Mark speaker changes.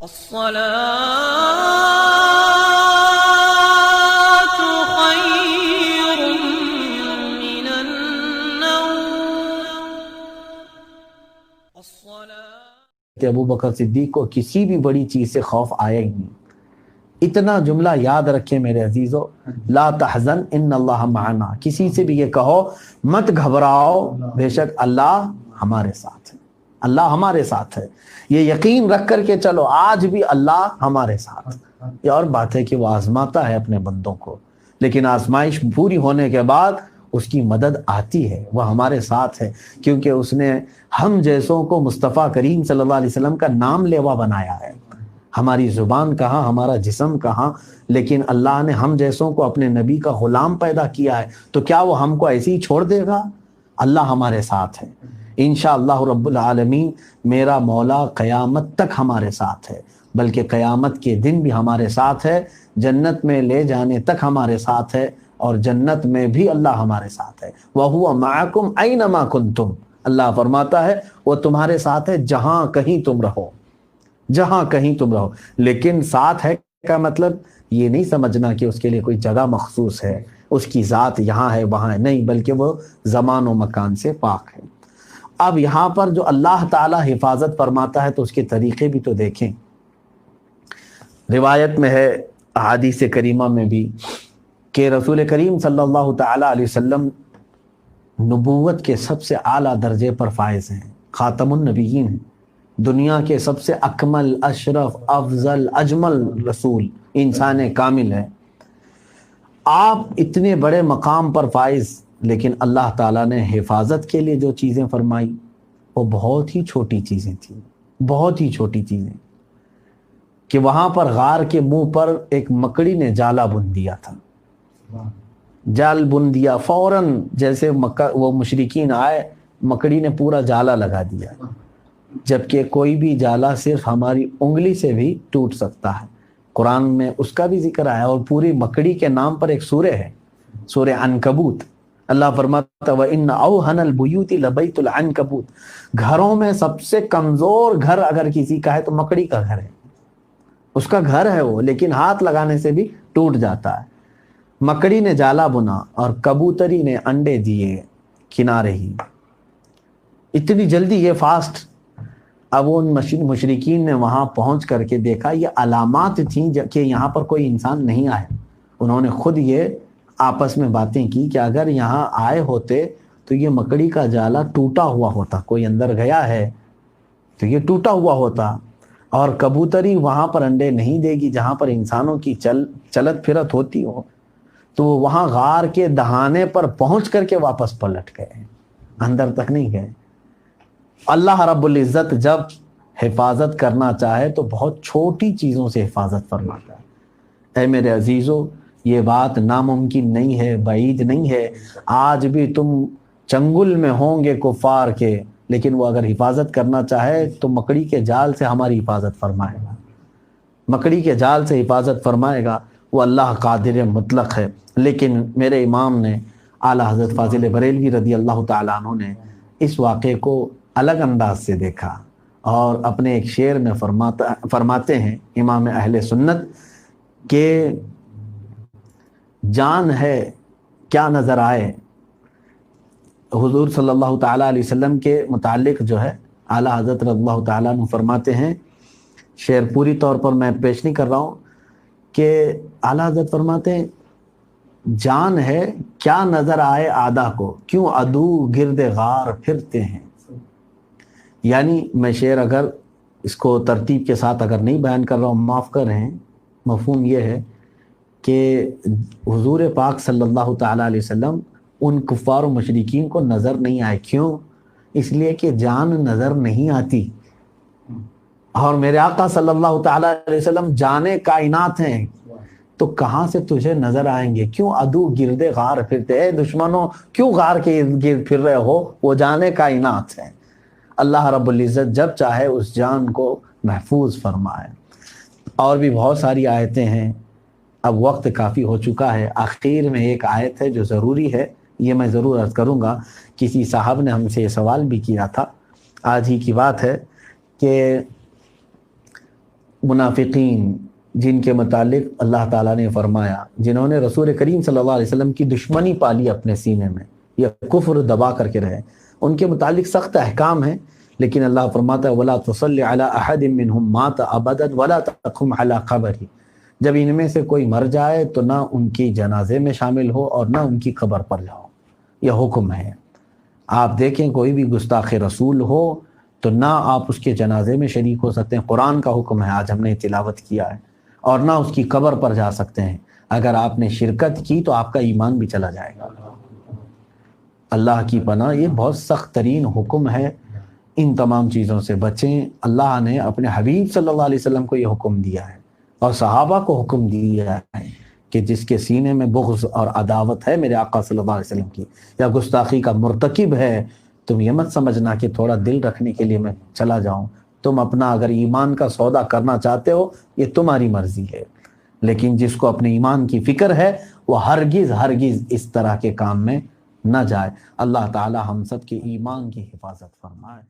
Speaker 1: الصلاة خير من النوم
Speaker 2: کہ ابو بکر صدیق کو کسی بھی بڑی چیز سے خوف آیا ہی نہیں۔ اتنا جملہ یاد رکھیں میرے عزیزو، لا تحزن ان اللہ معنا، کسی سے بھی یہ کہو مت گھبراؤ، بے شک اللہ ہمارے ساتھ ہے، اللہ ہمارے ساتھ ہے، یہ یقین رکھ کر کے چلو آج بھی اللہ ہمارے ساتھ ہے۔ یہ اور بات ہے کہ وہ آزماتا ہے اپنے بندوں کو، لیکن آزمائش پوری ہونے کے بعد اس کی مدد آتی ہے، وہ ہمارے ساتھ ہے، کیونکہ اس نے ہم جیسوں کو مصطفیٰ کریم صلی اللہ علیہ وسلم کا نام لیوا بنایا ہے۔ ہماری زبان کہاں، ہمارا جسم کہاں، لیکن اللہ نے ہم جیسوں کو اپنے نبی کا غلام پیدا کیا ہے، تو کیا وہ ہم کو ایسے ہی چھوڑ دے گا؟ اللہ ہمارے ساتھ ہے انشاءاللہ رب العالمین۔ میرا مولا قیامت تک ہمارے ساتھ ہے، بلکہ قیامت کے دن بھی ہمارے ساتھ ہے، جنت میں لے جانے تک ہمارے ساتھ ہے، اور جنت میں بھی اللہ ہمارے ساتھ ہے۔ وَهُوَ مَعَكُمْ أَيْنَمَا كُنْتُمْ، اللہ فرماتا ہے وہ تمہارے ساتھ ہے جہاں کہیں تم رہو، جہاں کہیں تم رہو۔ لیکن ساتھ ہے کا مطلب یہ نہیں سمجھنا کہ اس کے لیے کوئی جگہ مخصوص ہے، اس کی ذات یہاں ہے وہاں ہے، نہیں، بلکہ وہ زمان و مکان سے پاک ہے۔ اب یہاں پر جو اللہ تعالی حفاظت فرماتا ہے تو اس کے طریقے بھی تو دیکھیں۔ روایت میں ہے، احادیث کریمہ میں بھی، کہ رسول کریم صلی اللہ تعالی علیہ وسلم نبوت کے سب سے اعلیٰ درجے پر فائز ہیں، خاتم النبیین ہیں، دنیا کے سب سے اکمل، اشرف، افضل، اجمل رسول، انسان کامل ہے۔ آپ اتنے بڑے مقام پر فائز، لیکن اللہ تعالیٰ نے حفاظت کے لیے جو چیزیں فرمائی وہ بہت ہی چھوٹی چیزیں تھیں، بہت ہی چھوٹی چیزیں، کہ وہاں پر غار کے منہ پر ایک مکڑی نے جالا بن دیا تھا، جال بن دیا فوراً، جیسے وہ مشرکین آئے، مکڑی نے پورا جالا لگا دیا، جبکہ کوئی بھی جالا صرف ہماری انگلی سے بھی ٹوٹ سکتا ہے، قرآن میں اس کا بھی ذکر آیا، اور پوری مکڑی کے نام پر ایک سورہ ہے، سورہ عنکبوت۔ اللہ فرماتا ہے وَإِنَّ أَوْهَنَ الْبُيُوتِ لَبَيْتُ الْعَنْكَبُوتِ، گھروں میں سب سے کمزور گھر اگر کسی کا ہے تو مکڑی کا گھر ہے، اس کا گھر ہے وہ، لیکن ہاتھ لگانے سے بھی ٹوٹ جاتا ہے۔ مکڑی نے جالا بنا اور کبوتری نے انڈے دیے کنارے ہی، اتنی جلدی، یہ فاسٹ۔ اب ان مشرکین نے وہاں پہنچ کر کے دیکھا یہ علامات تھیں کہ یہاں پر کوئی انسان نہیں آیا، انہوں نے خود یہ آپس میں باتیں کی کہ اگر یہاں آئے ہوتے تو یہ مکڑی کا جالا ٹوٹا ہوا ہوتا، کوئی اندر گیا ہے تو یہ ٹوٹا ہوا ہوتا، اور کبوتری وہاں پر انڈے نہیں دے گی جہاں پر انسانوں کی چلت پھرت ہوتی ہو، تو وہ وہاں غار کے دہانے پر پہنچ کر کے واپس پلٹ گئے، اندر تک نہیں گئے۔ اللہ رب العزت جب حفاظت کرنا چاہے تو بہت چھوٹی چیزوں سے حفاظت فرماتا ہے۔ اے میرے عزیزو، یہ بات ناممکن نہیں ہے، بعید نہیں ہے، آج بھی تم چنگل میں ہوں گے کفار کے، لیکن وہ اگر حفاظت کرنا چاہے تو مکڑی کے جال سے ہماری حفاظت فرمائے گا، مکڑی کے جال سے حفاظت فرمائے گا، وہ اللہ قادر مطلق ہے۔ لیکن میرے امام نے، اعلیٰ حضرت فاضل بریلوی رضی اللہ تعالیٰ عنہ نے اس واقعے کو الگ انداز سے دیکھا، اور اپنے ایک شعر میں فرماتے ہیں امام اہل سنت کہ جان ہے کیا نظر آئے، حضور صلی اللہ تعالیٰ علیہ وسلم کے متعلق جو ہے اعلیٰ حضرت رضی اللہ تعالیٰ عنہ فرماتے ہیں، شعر پوری طور پر میں پیش نہیں کر رہا ہوں، کہ اعلیٰ حضرت فرماتے ہیں جان ہے کیا نظر آئے آدھا کو، کیوں عدو گرد غار پھرتے ہیں۔ یعنی میں شعر اگر اس کو ترتیب کے ساتھ اگر نہیں بیان کر رہا ہوں معاف کر رہے ہیں، مفہوم یہ ہے کہ حضور پاک صلی اللہ تعالیٰ علیہ وسلم ان کفار و مشرکین کو نظر نہیں آئے، کیوں؟ اس لیے کہ جان نظر نہیں آتی، اور میرے آقا صلی اللہ تعالیٰ علیہ وسلم جانے کائنات ہیں، تو کہاں سے تجھے نظر آئیں گے؟ کیوں عدو گرد غار پھرتے، اے دشمنوں کیوں غار کے ارد گرد پھر رہے ہو؟ وہ جانے کائنات ہیں۔ اللہ رب العزت جب چاہے اس جان کو محفوظ فرمائے۔ اور بھی بہت ساری آیتیں ہیں، اب وقت کافی ہو چکا ہے، آخر میں ایک آیت ہے جو ضروری ہے، یہ میں ضرور عرض کروں گا۔ کسی صاحب نے ہم سے یہ سوال بھی کیا تھا، آج ہی کی بات ہے، کہ منافقین جن کے متعلق اللہ تعالیٰ نے فرمایا، جنہوں نے رسول کریم صلی اللہ علیہ وسلم کی دشمنی پالی اپنے سینے میں یا کفر دبا کر کے رہے، ان کے متعلق سخت احکام ہیں، لیکن اللہ فرماتا ہے وَلَا تُصَلِّ عَلَىٰ أَحَدٍ مِّنْهُمْ مَاتَ أَبَدًا وَلَا تَقُمْ عَلَىٰ قَبْرِهِ، جب ان میں سے کوئی مر جائے تو نہ ان کی جنازے میں شامل ہو اور نہ ان کی قبر پر جاؤ، یہ حکم ہے۔ آپ دیکھیں کوئی بھی گستاخ رسول ہو تو نہ آپ اس کے جنازے میں شریک ہو سکتے ہیں، قرآن کا حکم ہے، آج ہم نے تلاوت کیا ہے، اور نہ اس کی قبر پر جا سکتے ہیں۔ اگر آپ نے شرکت کی تو آپ کا ایمان بھی چلا جائے گا۔ اللہ کی پناہ، یہ بہت سخت ترین حکم ہے، ان تمام چیزوں سے بچیں۔ اللہ نے اپنے حبیب صلی اللہ علیہ وسلم کو یہ حکم دیا ہے اور صحابہ کو حکم دیا ہے کہ جس کے سینے میں بغض اور عداوت ہے میرے آقا صلی اللہ علیہ وسلم کی، یا گستاخی کا مرتکب ہے، تم یہ مت سمجھنا کہ تھوڑا دل رکھنے کے لیے میں چلا جاؤں۔ تم اپنا اگر ایمان کا سودا کرنا چاہتے ہو یہ تمہاری مرضی ہے، لیکن جس کو اپنے ایمان کی فکر ہے وہ ہرگز اس طرح کے کام میں نہ جائے۔ اللہ تعالی ہم سب کے ایمان کی حفاظت فرمائے۔